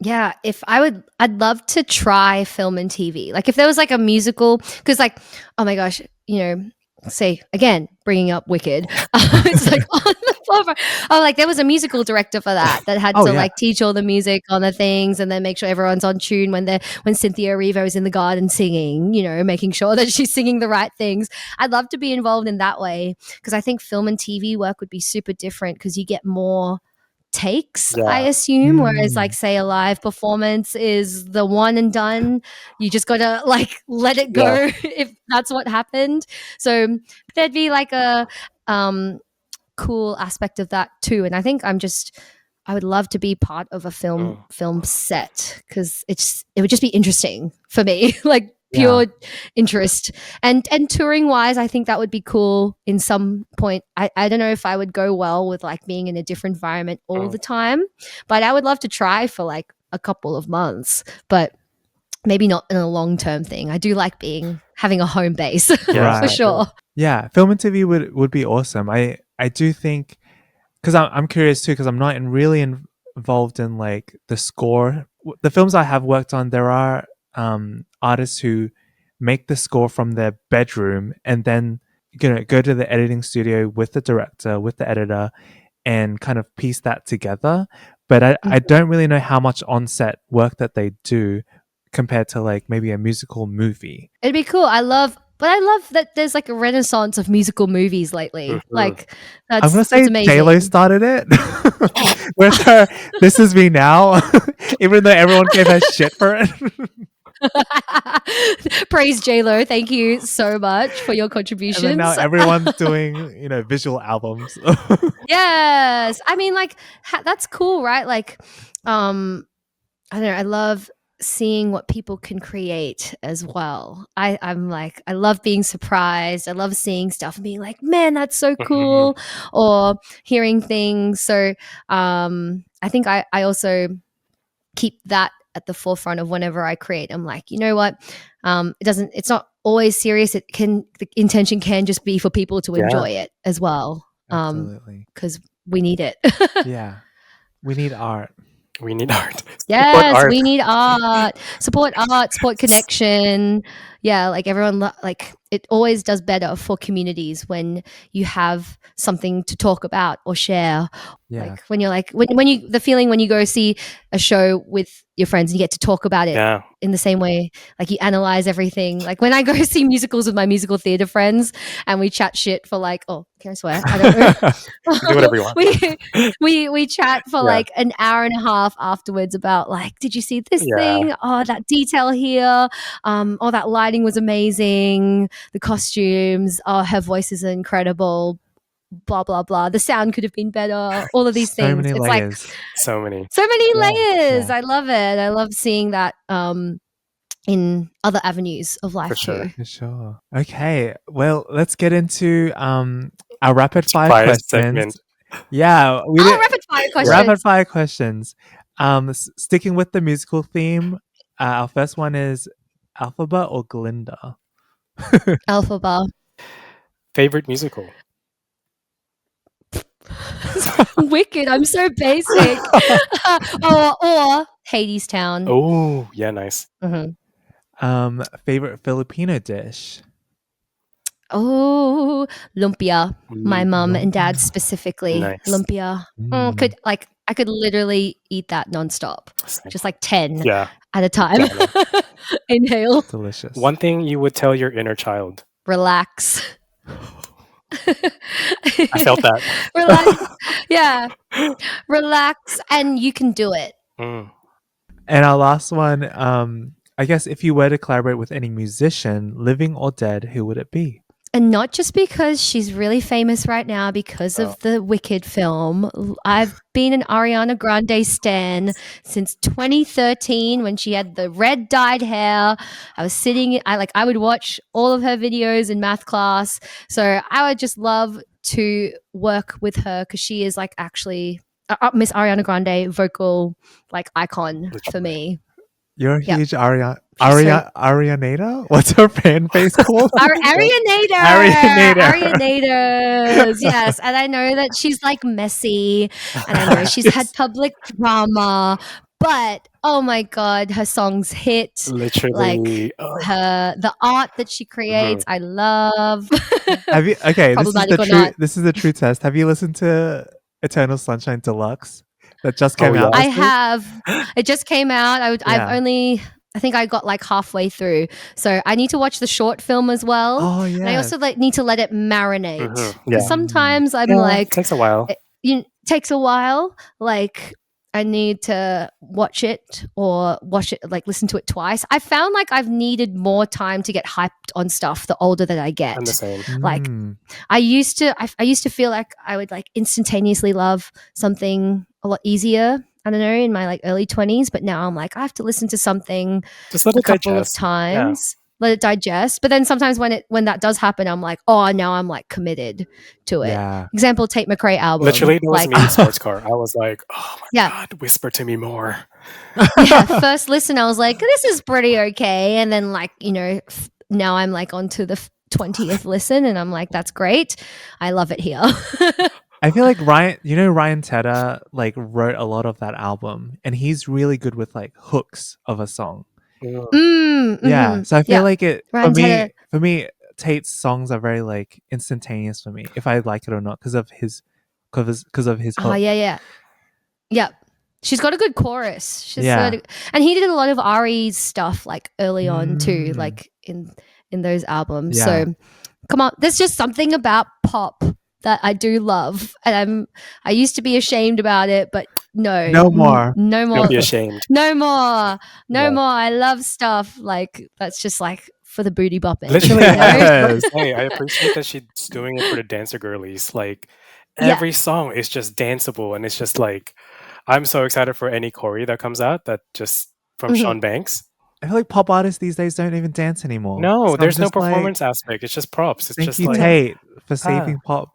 Yeah, I'd love to try film and TV. Like if there was like a musical, because like, oh my gosh, say again, bringing up Wicked. It's like on the forefront. Oh, like there was a musical director for that had to like teach all the music on the things and then make sure everyone's on tune when Cynthia Erivo is in the garden singing, making sure that she's singing the right things. I'd love to be involved in that way because I think film and TV work would be super different because you get more takes, I assume, whereas like say a live performance is the one and done. You just gotta like let it go if that's what happened. So there'd be like a cool aspect of that too. And I think I would love to be part of a film set because it would just be interesting for me, like pure interest. And touring wise, I think that would be cool in some point. I don't know if I would go well with like being in a different environment all the time, but I would love to try for like a couple of months. But maybe not in a long-term thing. I do like having a home base Yeah, for sure. Yeah, film and TV would be awesome. I do think, because I'm curious too, because I'm not really involved in like the score. The films I have worked on, there are artists who make the score from their bedroom and then go to the editing studio with the director, with the editor, and kind of piece that together. But I don't really know how much on-set work that they do compared to like maybe a musical movie. It'd be cool. I love that there's like a renaissance of musical movies lately. Like I'm gonna that's say amazing. J-Lo started it with her "This Is Me Now," even though everyone gave her shit for it. Praise J-Lo. Thank you so much for your contributions. And then now everyone's doing, visual albums. Yes. I mean, like, that's cool, right? Like, I don't know. I love seeing what people can create as well. I'm like, I love being surprised. I love seeing stuff and being like, man, that's so cool. Or hearing things. So I think I also keep that at the forefront of whenever I create. I'm like, you know what? It's not always serious. The intention can just be for people to enjoy it as well. Absolutely. Because we need it. Yeah. We need art. We need art. Yes, we need art. Support art, support connection. Yeah, like everyone, like it always does better for communities when you have something to talk about or share. Yeah. Like when you're like, when you, the feeling when you go see a show with your friends and you get to talk about it in the same way, like you analyze everything. Like when I go see musicals with my musical theater friends and we chat shit for like, oh, can I swear? I don't know. Do whatever you want. we chat for like an hour and a half afterwards about like, did you see this thing? Oh, that detail here. Oh, that lighting was amazing. The costumes. Oh, her voice is incredible. Blah blah blah. The sound could have been better. All of these things. Many it's layers. like so many layers. Yeah. I love it. I love seeing that in other avenues of life too. For sure. Okay. Well, let's get into our rapid fire questions. Segment. Yeah. Rapid fire questions. Rapid fire questions. Sticking with the musical theme, our first one is Alphaba or Glinda? Alphaba. Favorite musical? Wicked. I'm so basic. or Hades Town. Oh, yeah, nice. Favorite Filipino dish? Oh, lumpia. My mum and dad specifically. Nice. Lumpia. I could literally eat that nonstop. Just like 10 at a time. Inhale. Delicious. One thing you would tell your inner child? Relax. I felt that. Relax. Yeah. Relax and you can do it. And our last one, I guess if you were to collaborate with any musician, living or dead, who would it be? And not just because she's really famous right now because of the Wicked film. I've been an Ariana Grande stan since 2013 when she had the red dyed hair. I was sitting, I would watch all of her videos in math class. So I would just love to work with her because she is like actually Miss Ariana Grande vocal like icon for me. You're a huge Arianator? What's her fan base called? Arianators, yes. And I know that she's like messy and I know she's had public drama, but oh my God, her songs hit. Literally. Like the art that she creates, I love. Have you, okay, this is the true test. Have you listened to Eternal Sunshine Deluxe? That just came out. I have. It just came out. I think I got like halfway through. So I need to watch the short film as well. Oh, yeah. And I also need to let it marinate. Sometimes I'm like... It takes a while. It takes a while. Like I need to watch it, like listen to it twice. I found like I've needed more time to get hyped on stuff the older that I get. I'm the same. Like I used to feel like I would like instantaneously love something a lot easier. I don't know, in my like early 20s, but now I'm like I have to listen to something just let a couple of times. let it digest. But then sometimes when that does happen, I'm like, oh, now I'm like committed to it. Yeah. Example, Tate McRae album. Literally, that was like, me in sports car. I was like, oh my Yeah. God, whisper to me more. yeah, first listen, I was like, this is pretty okay. And then like, now I'm like on to the 20th listen and I'm like, that's great. I love it here. I feel like Ryan Tedder like wrote a lot of that album, and he's really good with like hooks of a song. Yeah, so I feel like it Ryan Tedder. for me, Tate's songs are very like instantaneous for me if I like it or not because of his hook. Oh yeah. She's got a good chorus. Yeah. And he did a lot of Ari's stuff like early on too, like in those albums. Yeah. So come on, there's just something about pop that I do love, and I used to be ashamed about it, but no more. Don't be ashamed. No more. I love stuff like that's just like for the booty bopping. Literally, Yes. I appreciate that she's doing it for the dancer girlies. Like every song is just danceable, and it's just like I'm so excited for any choreo that comes out that just from Sean Banks. I feel like pop artists these days don't even dance anymore. No, So there's I'm no just like, performance aspect. It's just props. It's thank just you, like Tate, for saving pop.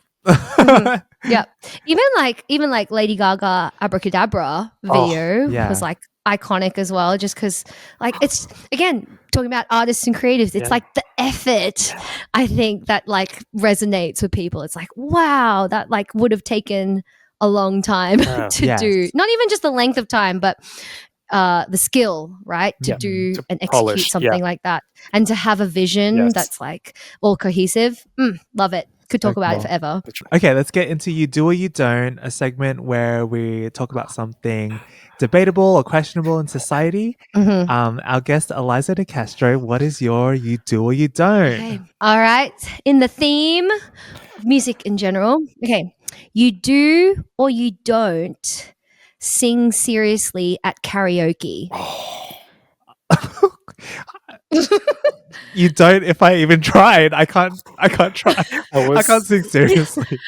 Yeah. Even like Lady Gaga Abracadabra video was like iconic as well, just because like it's again talking about artists and creatives, it's like the effort I think that like resonates with people. It's like, wow, that like would have taken a long time to do, not even just the length of time, but the skill, right, to do and execute polish, something like that, and to have a vision that's like all cohesive. Love it. Could talk about it forever. Okay, let's get into You Do or You Don't, a segment where we talk about something debatable or questionable in society. Our guest, Eliza De Castro, what is your You Do or You Don't? Okay. All right. In the theme of music in general. Okay. You do or you don't sing seriously at karaoke. You don't. If I even tried, I can't try. I can't sing seriously.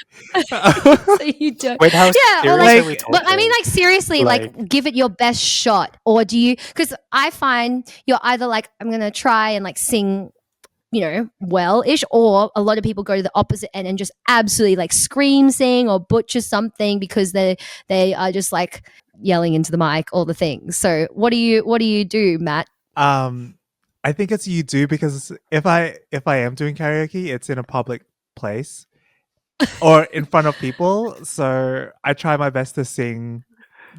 So you don't. Wait, how yeah, or serious are like, we but I mean, talking? like seriously, like give it your best shot, or do you? Because I find you're either like, I'm gonna try and like sing, well-ish, or a lot of people go to the opposite end and just absolutely like scream sing or butcher something because they are just like yelling into the mic, all the things. So what do you do, Matt? I think it's You Do, because if I am doing karaoke, it's in a public place or in front of people, so I try my best to sing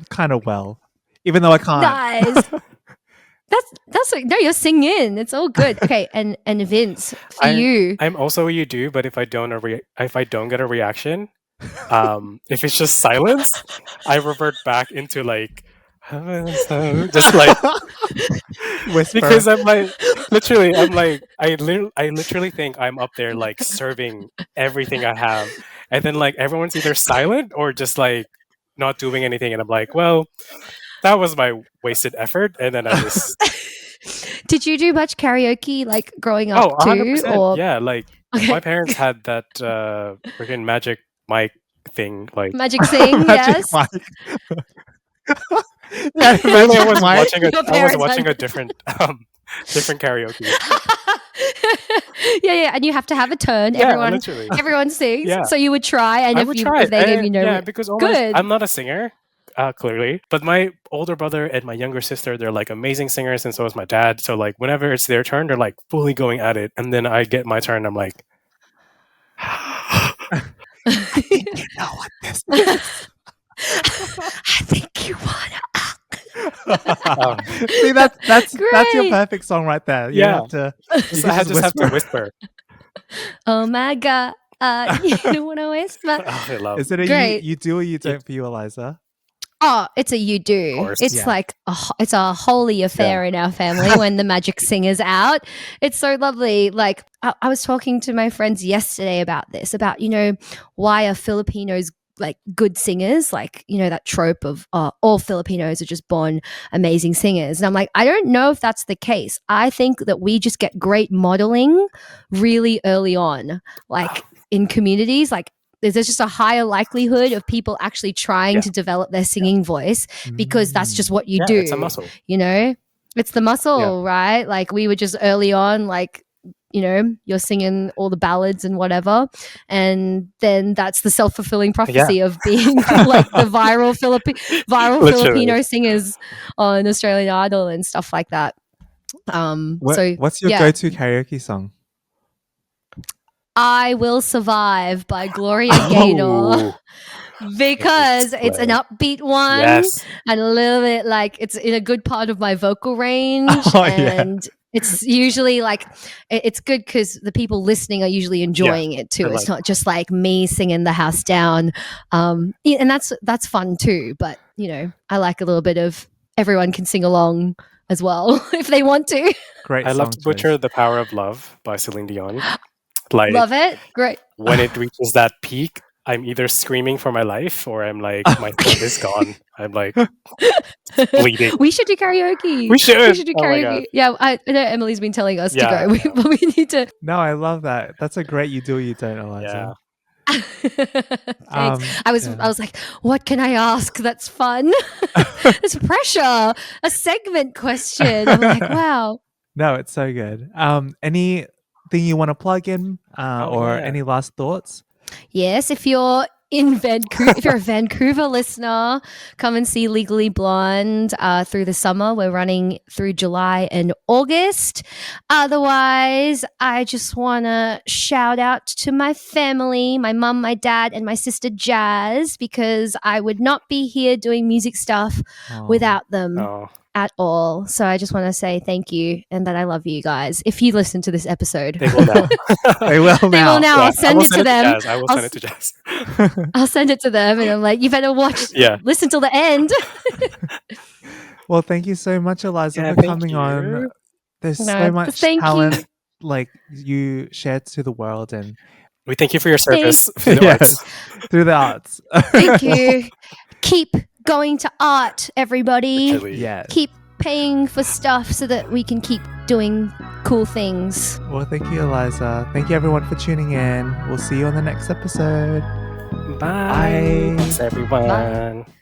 kind of well, even though I can't. Nice. That's like, no, you're singing. It's all good. Okay, and Vince, for you, I'm also You Do, but if I don't get a reaction, if it's just silence, I revert back into like just like Whisper. because I'm like I literally think I'm up there like serving everything I have, and then like everyone's either silent or just like not doing anything, and I'm like, well, that was my wasted effort, and then I just. Did you do much karaoke like growing up Oh, too? 100%. Or Yeah, like my parents had that freaking magic mic thing, like magic sing? Magic Yes. mic. Really, I was Your watching parents a different karaoke. yeah, and you have to have a turn. Yeah, everyone literally. everyone sings. Yeah. So you would try, and I would try. if they gave you no, yeah, because good. I'm not a singer, clearly. But my older brother and my younger sister, they're like amazing singers, and so is my dad. So like whenever it's their turn, they're like fully going at it, and then I get my turn. I'm like, I think you know what this is. I think you wanna. See, that's your Great. perfect song right there. You Yeah. have to. so I just have to whisper. Oh my god! You don't want to whisper. Oh, I love. Is it a Great. you do or you don't for you, Eliza? Oh, it's a you do. course. It's Yeah. like it's a holy affair in our family when the magic singer's out. It's so lovely. Like I was talking to my friends yesterday about this, about why are Filipinos like good singers, like that trope of all Filipinos are just born amazing singers, and I'm like, I don't know if that's the case. I think that we just get great modeling really early on, like in communities, like there's just a higher likelihood of people actually trying to develop their singing voice because that's just what you do. It's a muscle. It's the muscle, right? Like we were just early on, like, you know, you're singing all the ballads and whatever, and then that's the self-fulfilling prophecy of being like the viral Literally. Filipino singers on Australian Idol and stuff like that. What's your go-to karaoke song? I Will Survive by Gloria Gaynor. Because it's an upbeat one and a little bit like it's in a good part of my vocal range. And it's usually like it's good because the people listening are usually enjoying it too. It's not just like me singing the house down. And that's fun too. But, you know, I like a little bit of everyone can sing along as well if they want to. Great. I love to butcher The Power of Love by Celine Dion. Like, love it. Great. When it reaches that peak, I'm either screaming for my life or I'm like, my throat is gone. I'm like bleeding. We should do karaoke. We should do karaoke. Yeah, I know Emily's been telling us to go. But we need to. No, I love that. That's a great you do or you don't, Eliza. Thanks. I was like, what can I ask? That's fun. It's pressure. A segment question. I'm like, wow. No, it's so good. Anything you want to plug in any last thoughts? Yes, if you're in Vancouver, if you're a Vancouver listener, come and see Legally Blonde through the summer. We're running through July and August. Otherwise, I just want to shout out to my family, my mum, my dad, and my sister Jazz, because I would not be here doing music stuff without them. At all. So I just want to say thank you and that I love you guys. If you listen to this episode, they will now. They will now. Yeah, I'll send it to them. I will send it to Jazz. I'll send it to them and I'm like, you better listen till the end. Well, thank you so much, Eliza, for coming on. There's so much talent like you shared to the world, and we thank you for your service through the arts. Through the arts. Thank you. Keep going to art, everybody. Yes. Keep paying for stuff so that we can keep doing cool things. Well, thank you, Eliza. Thank you, everyone, for tuning in. We'll see you on the next episode. Bye. Thanks, everyone. Bye.